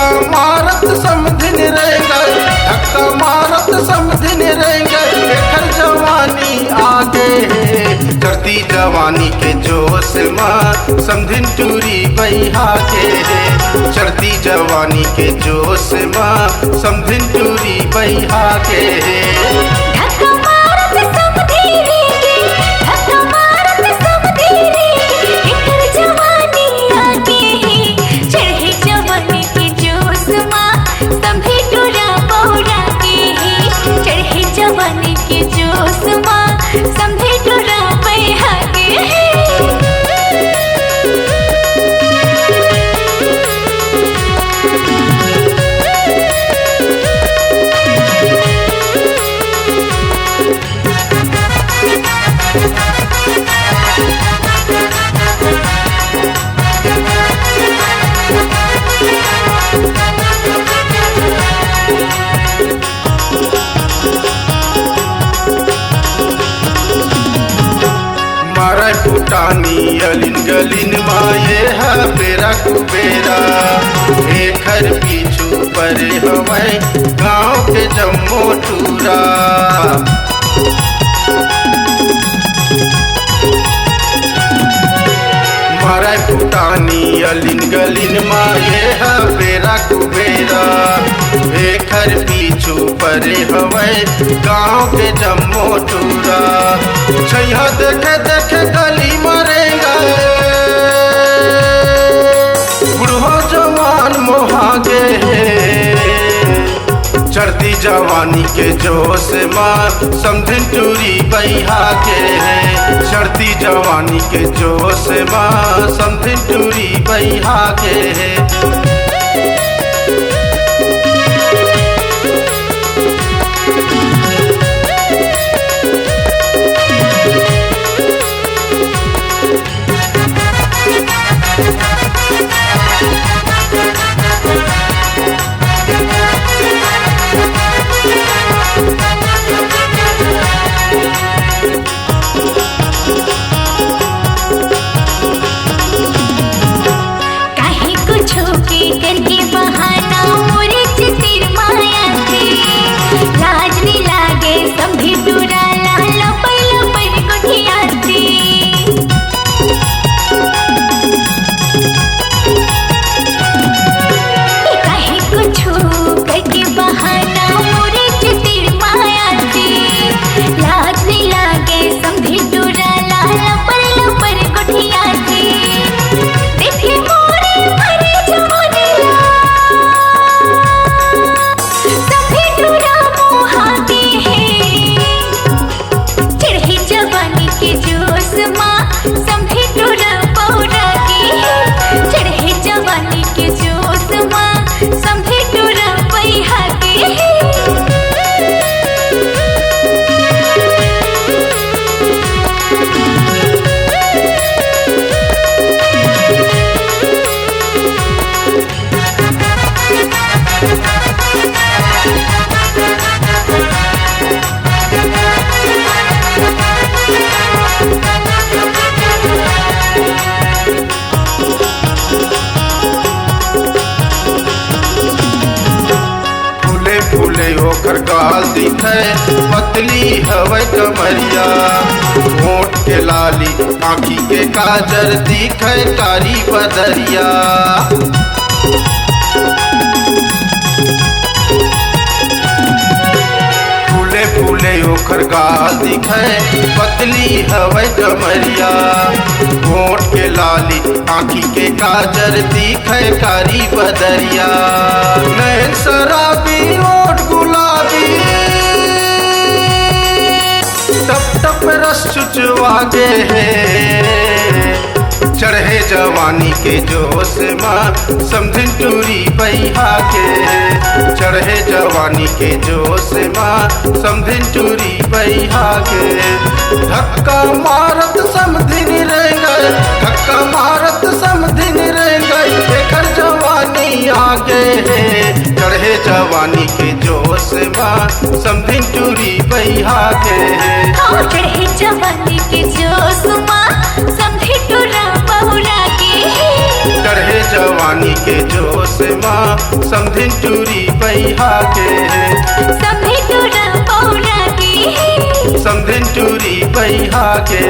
धक्का मारत समधिन रह गए, धक्का मारत समधिन रह गए, एकर जवानी आगे चढ़ती जवानी के जोश माँ समधिन टूरी बैहा के, चढ़ती जवानी के जोश माँ समधिन टूरी बैहा के। धक्का मारत समधिन रे, धक्का मारत समधिन रे, एकर जवानी आगे चढ़े जवानी के जोश माँ समधिन टूरा पौरा के, चढ़े जवानी के जोश माँ समधिन टूरा बैहा के। मारा फुटानी अलिन गलिन माये है बेरा कुबेरा, एकर पीछू परे हवै गाँव के जम्मो टूरा। मारा फुटानी अलिन गलिन माये है बेरा कुबेरा, एकर पीछू परे हवै गाँव के जम्मो टूरा। छैया देखे देखे गली मरेगा, बूढ़ो जवान मोहागे, चढ़ती जवानी के जोश माँ समधिन टूरी बैहा के, चढ़ती जवानी के जोश माँ समधिन टूरी बैहा के। काहे कुछो के करके बहाना मोरे चितिर माया थे, लाज नहीं लागे समधी टूरा लाला पैला पैर कोठिया थे। काहे कुछो करके बहाना मोरे चितिर माया थे, लाज नहीं लागे समधी टूरा लाला पैला पैर कोठिया थे। देखे मोरे भरे जवानिया सभी टूरा मोहाते हैं, चढ़े जवानी के जोश माँ सभी टूरा पौरा के, चढ़े जवानी के जोश माँ सभी टूरा बैहा के। फूले फूले ओकर गाल दिखे, पतली हवै कमरिया, होठ के लाली आँखी के काजर दिखे कारी बदरिया। फूले फूले ओकर गाल दिखे, पतली हवै कमरिया, होठ के लाली आँखी के काजर दिखे कारी बदरिया। नैन शराबी ओठ गुलाबी, टप टप रस चुचवागे है, चढ़े जवानी के जोश माँ समधिन टूरी बैहा के, चढ़े जवानी के जोश माँ समधिन टूरी बैहा के। धक्का मारत समधिन रह गए, धक्का मारत समधिन रह गए, एकर जवानी आगे चढ़े जवानी के जोश माँ समधिन टूरी बैहा के। चढ़े जवानी के जोश माँ समधी टूरा बहुरा के, चढ़े जवानी के जोश माँ समधिन टूरी बैहा के सभी टूरा पौरा के समधिन टूरी बैहा के